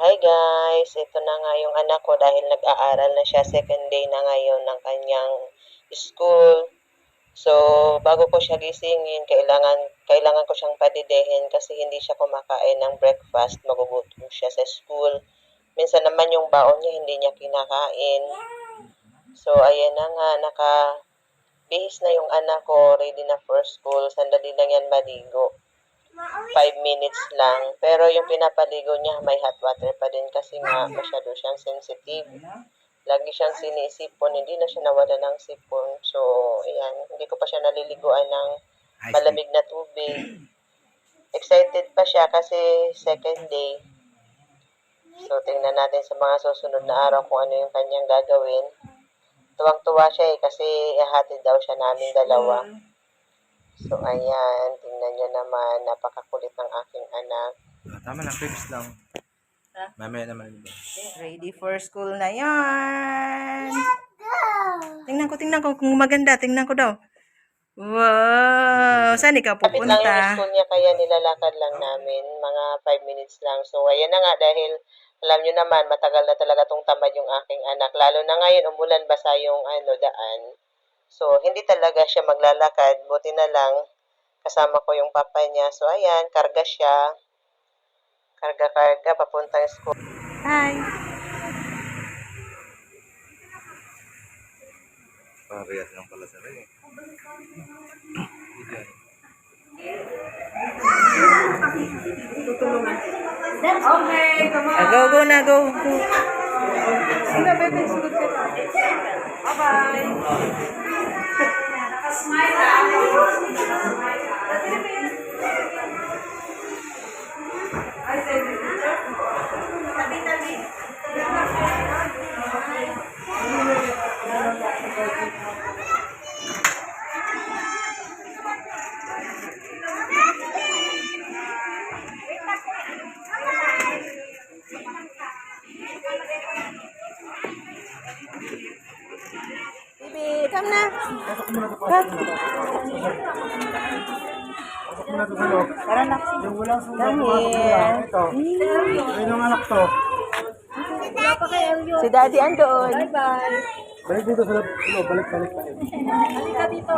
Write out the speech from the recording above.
Hi guys, ito na nga yung anak ko dahil nag-aaral na siya, second day na ngayon ng kanyang school. So, bago ko siya gisingin, kailangan ko siyang padidehin kasi hindi siya kumakain ng breakfast, magugutom siya sa school. Minsan naman yung baon niya hindi niya kinakain. So, ayan na nga, nakabihis na yung anak ko, ready na for school, sandali lang yan maligo. 5 minutes lang. Pero yung pinapaligo niya, may hot water pa din kasi nga masyado siyang sensitive. Lagi siyang sinisipon, hindi na siya nawala ng sipon. So, ayan, hindi ko pa siya naliliguan ng malamig na tubig. Excited pa siya kasi second day. So, tingnan natin sa mga susunod na araw kung ano yung kanyang gagawin. Tuwang-tuwa siya kasi ihatid daw siya namin dalawa. So, ayan, tingnan nyo naman, napakakulit ng aking anak. Tama na, fix lang. Ha? Mamaya naman. Ready for school na yan. Tingnan ko kung maganda. Tingnan ko daw. Wow! Saan ikaw Kapit lang yung pupunta? school niya, kaya nilalakad lang namin. Mga 5 minutes lang. So, ayan na nga, dahil alam nyo naman, matagal na talaga tong tamad yung aking anak. Lalo na ngayon, umulan, basa yung daan. So, hindi talaga siya maglalakad. Buti na lang, kasama ko yung papa niya. So, ayan, karga siya. Karga, papuntang school. Hi! Parehas lang pala sa rin. Okay, come on. Go na, go. Sige, bebe, sugod ka. Bye-bye. Nakasmile Ay, say the teacher. Tabi. Bibi, come na. Tara na. Yung walang sulat Come na here. ito. Ay, yung anak to. Si Daddy andoon. Balik dito sa loob. Balik. Halika dito.